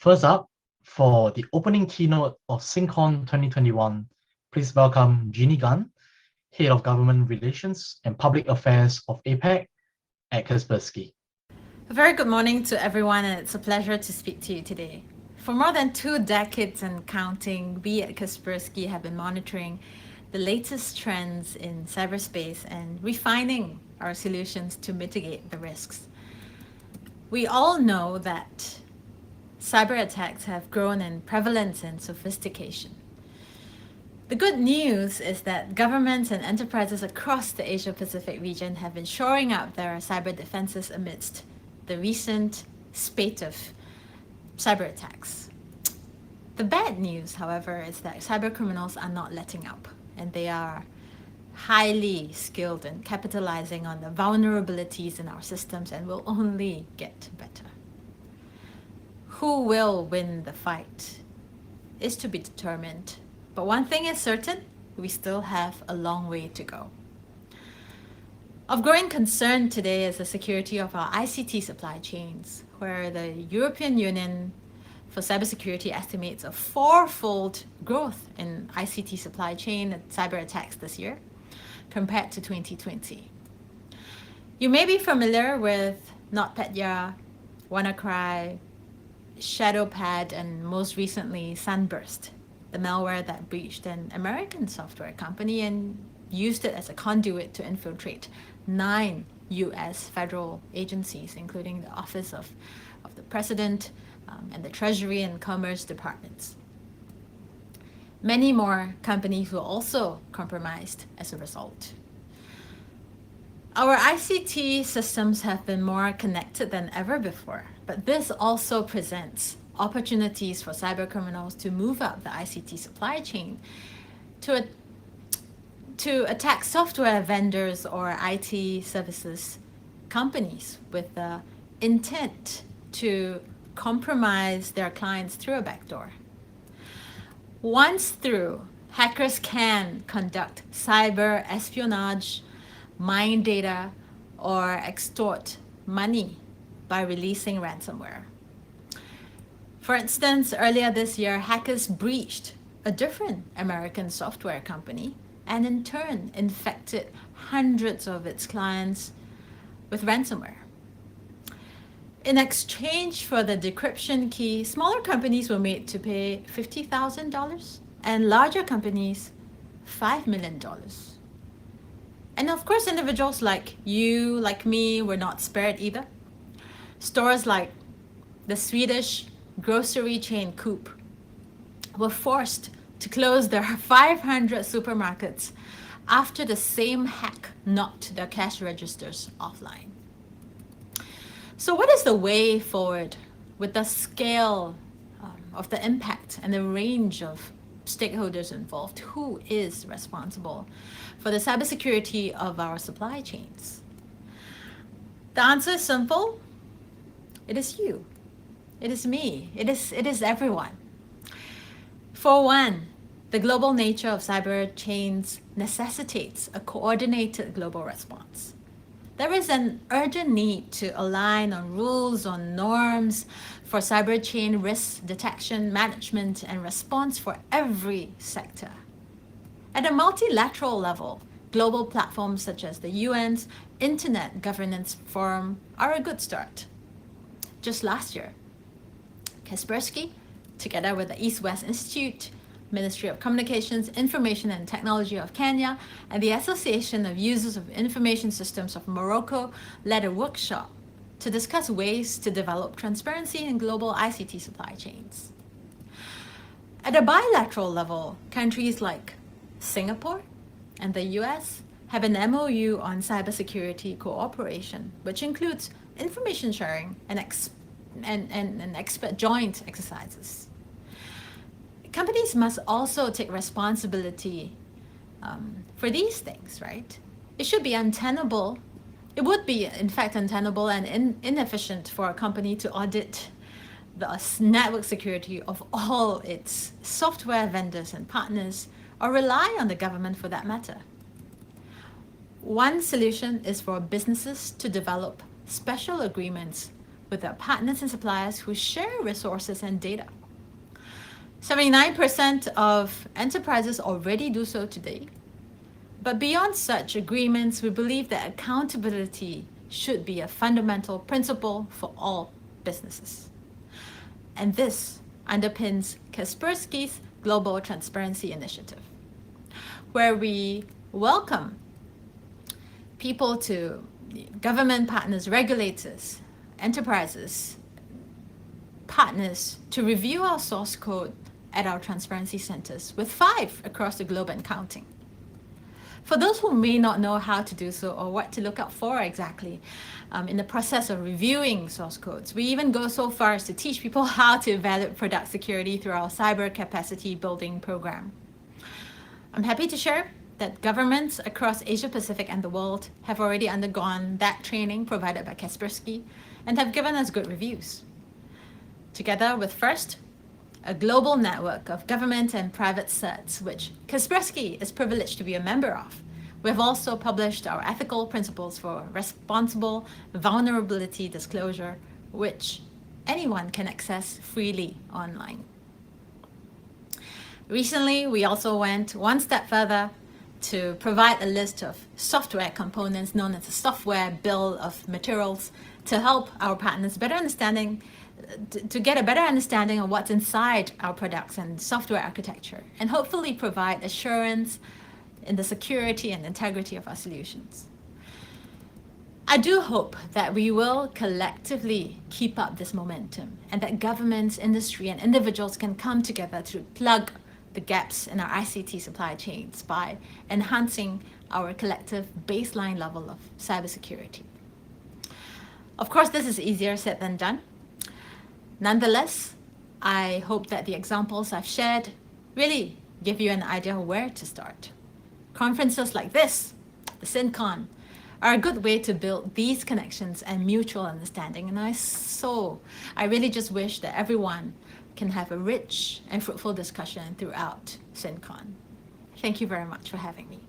First up, for the opening keynote of SINCON 2021, please welcome Genie, Head of Government Relations and Public Affairs of APAC at Kaspersky. A very good morning to everyone, and it's a pleasure to speak to you today. For more than 2 decades and counting, we at Kaspersky have been monitoring the latest trends in cyberspace and refining our solutions to mitigate the risks. We all know that cyber attacks have grown in prevalence and sophistication. The good news is that governments and enterprises across the Asia-Pacific region have been shoring up their cyber defenses amidst the recent spate of cyber attacks. The bad news, however, is that cyber criminals are not letting up, and they are highly skilled in capitalizing on the vulnerabilities in our systems and will only get better. Who will win the fight is to be determined, but one thing is certain, we still have a long way to go. Of growing concern today is the security of our ICT supply chains, where the European Union for cybersecurity estimates a 4-fold growth in ICT supply chain and cyber attacks this year compared to 2020. You may be familiar with NotPetya, WannaCry, ShadowPad, and most recently Sunburst, the malware that breached an American software company and used it as a conduit to infiltrate 9 US federal agencies, including the Office of the President and the Treasury and Commerce departments. Many more companies were also compromised as a result. Our ICT systems have been more connected than ever before, but this also presents opportunities for cyber criminals to move up the ICT supply chain to attack software vendors or IT services companies with the intent to compromise their clients through a backdoor. Once through, hackers can conduct cyber espionage, mine data, or extort money by releasing ransomware. For instance, earlier this year, hackers breached a different American software company and in turn infected hundreds of its clients with ransomware. In exchange for the decryption key, smaller companies were made to pay $50,000 and larger companies $5 million. And of course, individuals like you, like me, were not spared either. Stores like the Swedish grocery chain Coop were forced to close their 500 supermarkets after the same hack knocked their cash registers offline. So what is the way forward with the scale of the impact and the range of stakeholders involved? Who is responsible for the cybersecurity of our supply chains? The answer is simple. It is you. It is me. It is everyone. For one, the global nature of cyber chains necessitates a coordinated global response. There is an urgent need to align on rules, on norms for cyber chain risk detection, management, and response for every sector. At a multilateral level, global platforms such as the UN's Internet Governance Forum are a good start. Just last year, Kaspersky, together with the East-West Institute, Ministry of Communications, Information and Technology of Kenya, and the Association of Users of Information Systems of Morocco led a workshop to discuss ways to develop transparency in global ICT supply chains. At a bilateral level, countries like Singapore and the US have an MOU on cybersecurity cooperation, which includes information sharing and expert joint exercises. Companies must also take responsibility for these things, right? It should be untenable. It would be, in fact, untenable and inefficient for a company to audit the network security of all its software vendors and partners, or rely on the government for that matter. One solution is for businesses to develop special agreements with our partners and suppliers who share resources and data. 79% of enterprises already do so today. But beyond such agreements, we believe that accountability should be a fundamental principle for all businesses. And this underpins Kaspersky's Global Transparency Initiative, where we welcome people to government partners, regulators, enterprises, partners to review our source code at our transparency centers, with 5 across the globe and counting. For those who may not know how to do so or what to look out for exactly in the process of reviewing source codes, we even go so far as to teach people how to evaluate product security through our cyber capacity building program. I'm happy to share that governments across Asia Pacific and the world have already undergone that training provided by Kaspersky and have given us good reviews. Together with FIRST, a global network of government and private certs, which Kaspersky is privileged to be a member of, we have also published our ethical principles for responsible vulnerability disclosure, which anyone can access freely online. Recently, we also went one step further to provide a list of software components known as a software bill of materials to help our partners to get a better understanding of what's inside our products and software architecture, and hopefully provide assurance in the security and integrity of our solutions. I do hope that we will collectively keep up this momentum and that governments, industry, and individuals can come together to plug the gaps in our ICT supply chains by enhancing our collective baseline level of cybersecurity. Of course, this is easier said than done. Nonetheless, I hope that the examples I've shared really give you an idea of where to start. Conferences like this, the SINCON, are a good way to build these connections and mutual understanding. And I really just wish that everyone can have a rich and fruitful discussion throughout SINCON. Thank you very much for having me.